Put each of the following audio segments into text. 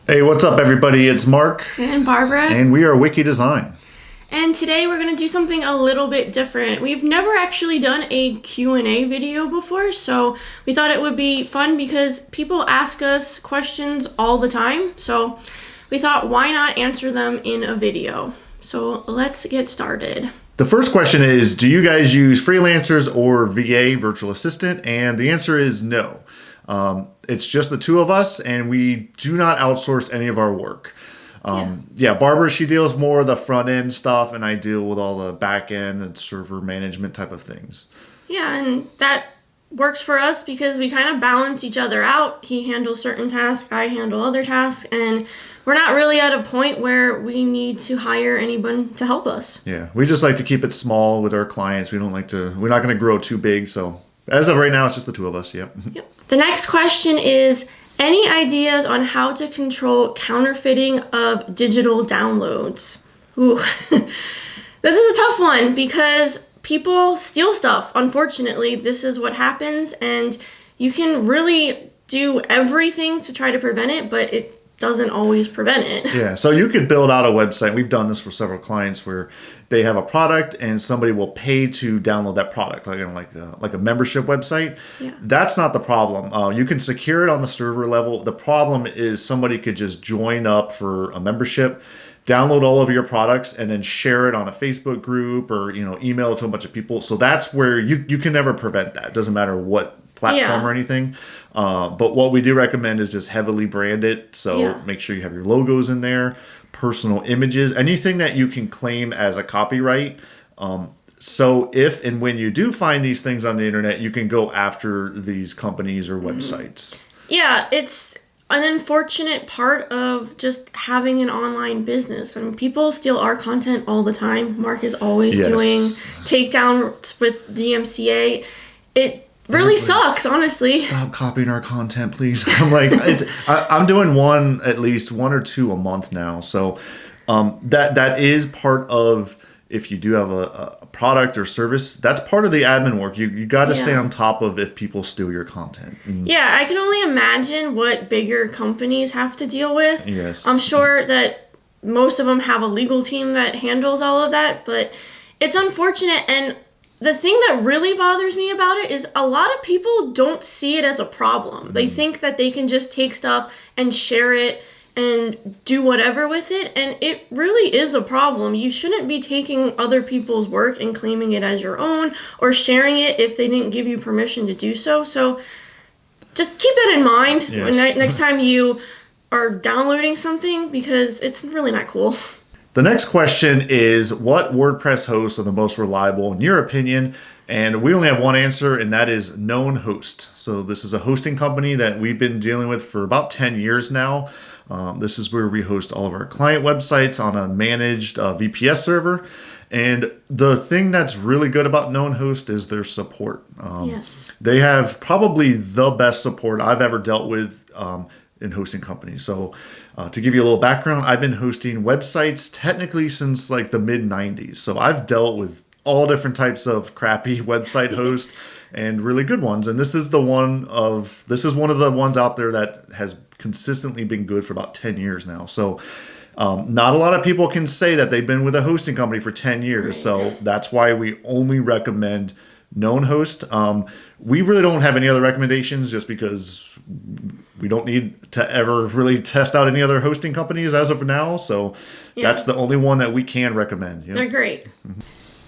Hey, what's up, everybody? It's Mark. And Barbara. And we are Wiki Design. And today we're going to do something a little bit different. We've never actually done a Q&A video before, so we thought it would be fun because people ask us questions all the time. So we thought, why not answer them in a video? So let's get started. The first question is, do you guys use freelancers or VA, virtual assistant? And the answer is no. It's just the two of us, and we do not outsource any of our work. Barbara, she deals more of the front end stuff, and I deal with all the back end and server management type of things. Yeah, and that works for us because we kind of balance each other out. He handles certain tasks, I handle other tasks, and we're not really at a point where we need to hire anyone to help us. Yeah, we just like to keep it small with our clients. We're not going to grow too big, so as of right now, it's just the two of us. Yep. The next question is, any ideas on how to control counterfeiting of digital downloads? Ooh, this is a tough one because people steal stuff. Unfortunately, this is what happens, and you can really do everything to try to prevent it, but it doesn't always prevent it. Yeah, so you could build out a website. We've done this for several clients where they have a product and somebody will pay to download that product, like a membership website. Yeah. That's not the problem. You can secure it on the server level. The problem is somebody could just join up for a membership, download all of your products, and then share it on a Facebook group or email it to a bunch of people. So that's where you can never prevent that. It doesn't matter what platform or anything. But what we do recommend is just heavily brand it. So make sure you have your logos in there, personal images, anything that you can claim as a copyright. So if and when you do find these things on the internet, you can go after these companies or websites. Yeah, it's an unfortunate part of just having an online business. I mean, people steal our content all the time. Mark is always doing takedowns with DMCA. It really sucks, honestly. Stop copying our content, please. I'm doing at least one or two a month now. So that is part of, if you do have a product or service, that's part of the admin work. You got to stay on top of if people steal your content. Yeah, I can only imagine what bigger companies have to deal with. Yes. I'm sure that most of them have a legal team that handles all of that, but it's unfortunate. And the thing that really bothers me about it is a lot of people don't see it as a problem. They think that they can just take stuff and share it and do whatever with it, and it really is a problem. You shouldn't be taking other people's work and claiming it as your own or sharing it if they didn't give you permission to do so. So just keep that in mind when next time you are downloading something, because it's really not cool. The next question is, what WordPress hosts are the most reliable in your opinion? And we only have one answer, and that is Known Host. So this is a hosting company that we've been dealing with for about 10 years now. This is where we host all of our client websites on a managed VPS server. And the thing that's really good about Known Host is their support. They have probably the best support I've ever dealt with in hosting companies. So to give you a little background, I've been hosting websites technically since like the mid 90s. So I've dealt with all different types of crappy website hosts and really good ones. And this is one of the ones out there that has consistently been good for about 10 years now. So not a lot of people can say that they've been with a hosting company for 10 years. So that's why we only recommend Known Host. We really don't have any other recommendations just because we don't need to ever really test out any other hosting companies as of now. So that's the only one that we can recommend. They're great.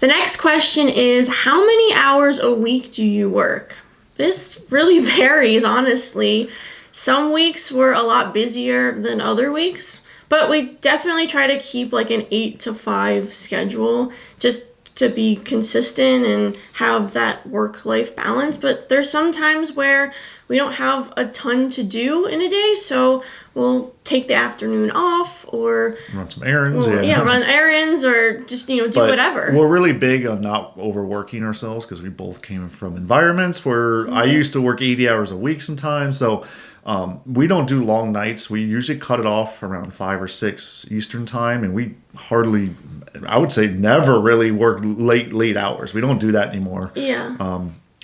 The next question is, how many hours a week do you work? This really varies, honestly. Some weeks we're a lot busier than other weeks, but we definitely try to keep like an 8 to 5 schedule just to be consistent and have that work-life balance. But there's some times where we don't have a ton to do in a day, so we'll take the afternoon off or run some errands. Run errands or just do whatever. We're really big on not overworking ourselves because we both came from environments where I used to work 80 hours a week sometimes. So we don't do long nights. We usually cut it off around 5 or 6 Eastern time, and we hardly, I would say never really work late hours. We don't do that anymore.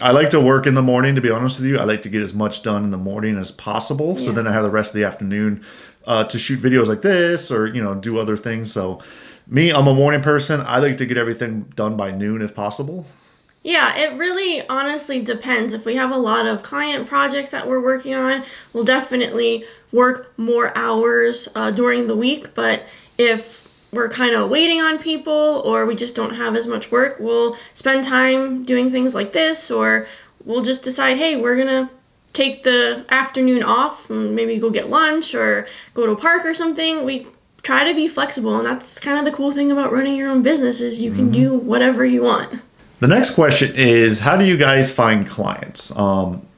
I like to work in the morning, to be honest with you. I like to get as much done in the morning as possible. So then I have the rest of the afternoon to shoot videos like this or, do other things. So me, I'm a morning person. I like to get everything done by noon if possible. Yeah, it really honestly depends. If we have a lot of client projects that we're working on, we'll definitely work more hours during the week. But if we're kind of waiting on people or we just don't have as much work, we'll spend time doing things like this, or we'll just decide, hey, we're going to take the afternoon off and maybe go get lunch or go to a park or something. We try to be flexible, and that's kind of the cool thing about running your own business is you can do whatever you want. The next question is, how do you guys find clients?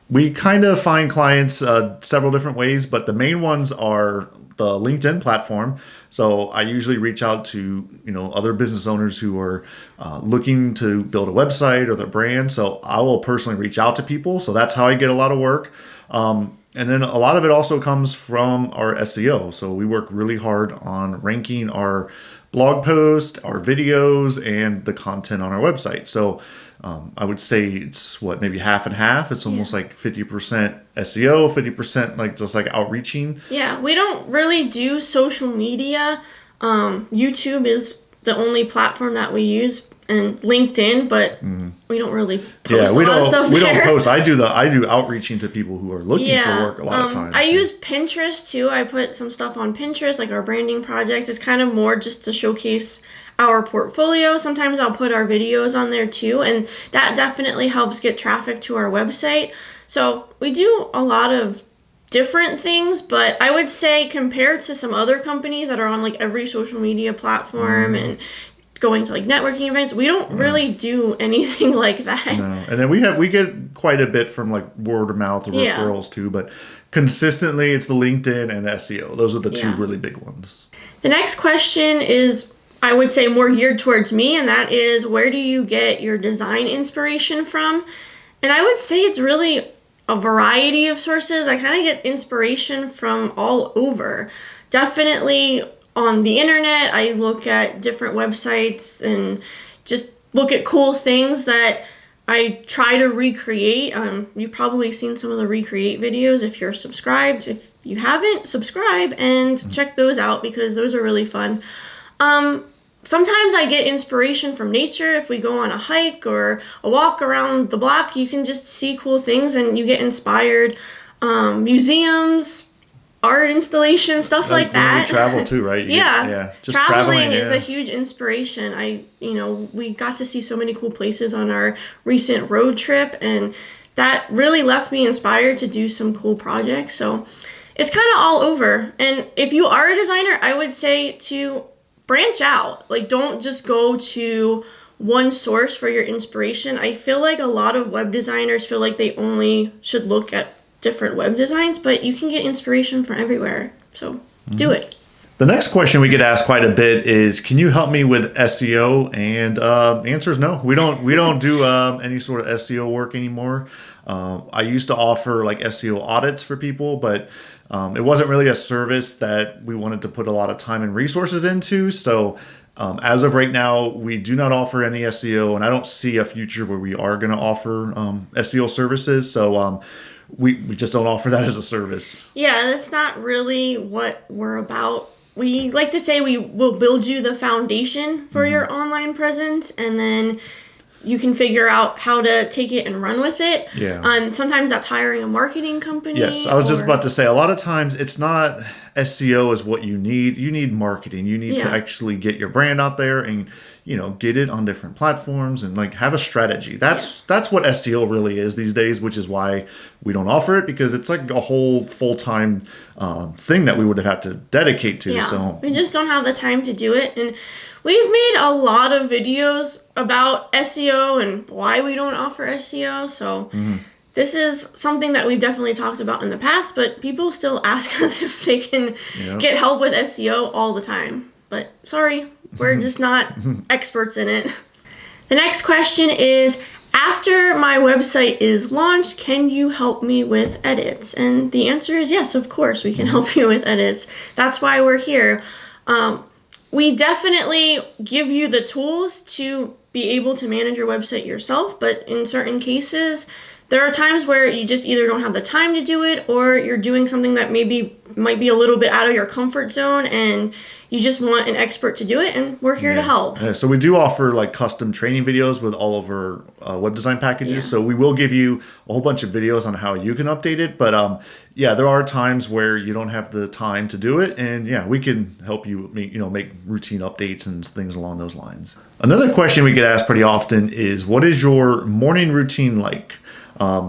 We kind of find clients several different ways, but the main ones are the LinkedIn platform. So I usually reach out to other business owners who are looking to build a website or their brand. So I will personally reach out to people. So that's how I get a lot of work. And then a lot of it also comes from our SEO. So we work really hard on ranking our blog posts, our videos, and the content on our website. So I would say it's maybe half and half. It's almost like 50% SEO, 50% like just like outreaching. Yeah, we don't really do social media. YouTube is the only platform that we use, and LinkedIn, but we don't really post a lot of stuff there. We don't post. I do outreaching to people who are looking for work a lot of times. I use Pinterest too. I put some stuff on Pinterest, like our branding projects. It's kind of more just to showcase our portfolio. Sometimes I'll put our videos on there too, and that definitely helps get traffic to our website. So we do a lot of different things, but I would say compared to some other companies that are on like every social media platform and going to like networking events, we don't really do anything like that. No. And then we get quite a bit from like word of mouth or referrals too, but consistently it's the LinkedIn and the SEO. Those are the two really big ones. The next question is, I would say, more geared towards me, and that is, where do you get your design inspiration from? And I would say it's really a variety of sources. I kind of get inspiration from all over. Definitely on the internet, I look at different websites and just look at cool things that I try to recreate. You've probably seen some of the recreate videos if you're subscribed. If you haven't, subscribe and check those out because those are really fun. Sometimes I get inspiration from nature. If we go on a hike or a walk around the block, you can just see cool things and you get inspired. Museums, art installations, stuff like that. We travel too, right? Just traveling is a huge inspiration. We got to see so many cool places on our recent road trip, and that really left me inspired to do some cool projects. So it's kind of all over. And if you are a designer, I would say to branch out. Like, don't just go to one source for your inspiration. I feel like a lot of web designers feel like they only should look at different web designs, but you can get inspiration from everywhere. So do it. The next question we get asked quite a bit is, can you help me with SEO? And answer is no. We don't do any sort of SEO work anymore. I used to offer like SEO audits for people, but it wasn't really a service that we wanted to put a lot of time and resources into. So as of right now, we do not offer any SEO, and I don't see a future where we are going to offer SEO services. So we just don't offer that as a service. Yeah, that's not really what we're about. We like to say we will build you the foundation for your online presence, and then you can figure out how to take it and run with it. Yeah. Sometimes that's hiring a marketing company. Yes, I was just about to say, a lot of times it's not SEO is what you need. You need marketing. You need to actually get your brand out there and, get it on different platforms and like have a strategy. That's what SEO really is these days, which is why we don't offer it, because it's like a whole full-time thing that we would have had to dedicate to. Yeah. So we just don't have the time to do it. And we've made a lot of videos about SEO and why we don't offer SEO. So this is something that we've definitely talked about in the past, but people still ask us if they can get help with SEO all the time. But sorry, we're just not experts in it. The next question is, after my website is launched, can you help me with edits? And the answer is yes, of course, we can help you with edits. That's why we're here. We definitely give you the tools to be able to manage your website yourself, but in certain cases, there are times where you just either don't have the time to do it, or you're doing something that maybe might be a little bit out of your comfort zone and you just want an expert to do it, and we're here to help. Yeah, so we do offer like custom training videos with all of our web design packages. Yeah. So we will give you a whole bunch of videos on how you can update it. But yeah, there are times where you don't have the time to do it, and yeah, we can help you make routine updates and things along those lines. Another question we get asked pretty often is, what is your morning routine like?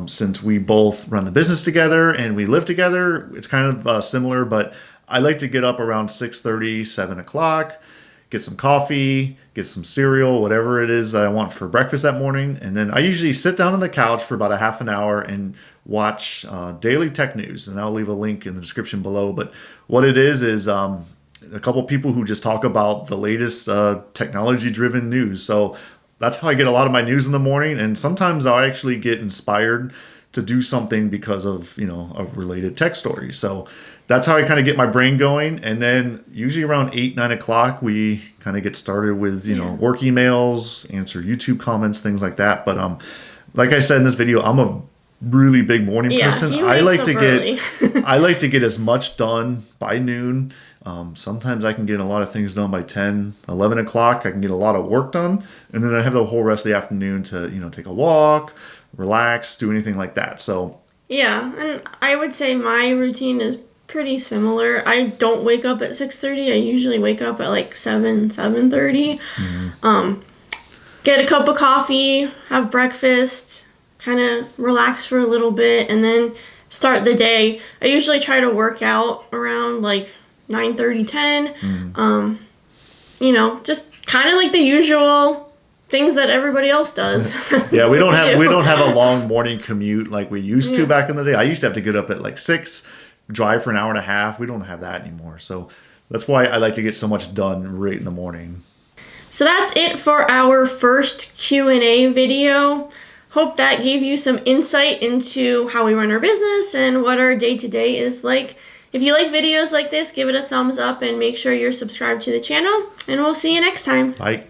Since we both run the business together and we live together, it's kind of similar, but I like to get up around 6:30, 7 o'clock, get some coffee, get some cereal, whatever it is that I want for breakfast that morning. And then I usually sit down on the couch for about a half an hour and watch daily tech news. And I'll leave a link in the description below. But what it is a couple people who just talk about the latest technology-driven news. So that's how I get a lot of my news in the morning. And sometimes I'll actually get inspired to do something because of, a related tech story. So that's how I kind of get my brain going. And then usually around 8, 9 o'clock, we kind of get started with, work emails, answer YouTube comments, things like that. But like I said in this video, I'm a really big morning person. I like to get as much done by noon. Sometimes I can get a lot of things done by 10, 11 o'clock. I can get a lot of work done. And then I have the whole rest of the afternoon to, take a walk, relax, do anything like that. So yeah, and I would say my routine is pretty similar. I don't wake up at 6:30. I usually wake up at like 7:30. Mm-hmm. Get a cup of coffee, have breakfast, kind of relax for a little bit, and then start the day. I usually try to work out around like 9:30, 10. Mm-hmm. Just kind of like the usual things that everybody else does. Yeah, we don't have a long morning commute like we used to back in the day. I used to have to get up at like 6, drive for an hour and a half. We don't have that anymore. So that's why I like to get so much done right in the morning. So that's it for our first Q&A video. Hope that gave you some insight into how we run our business and what our day-to-day is like. If you like videos like this, give it a thumbs up and make sure you're subscribed to the channel. And we'll see you next time. Bye.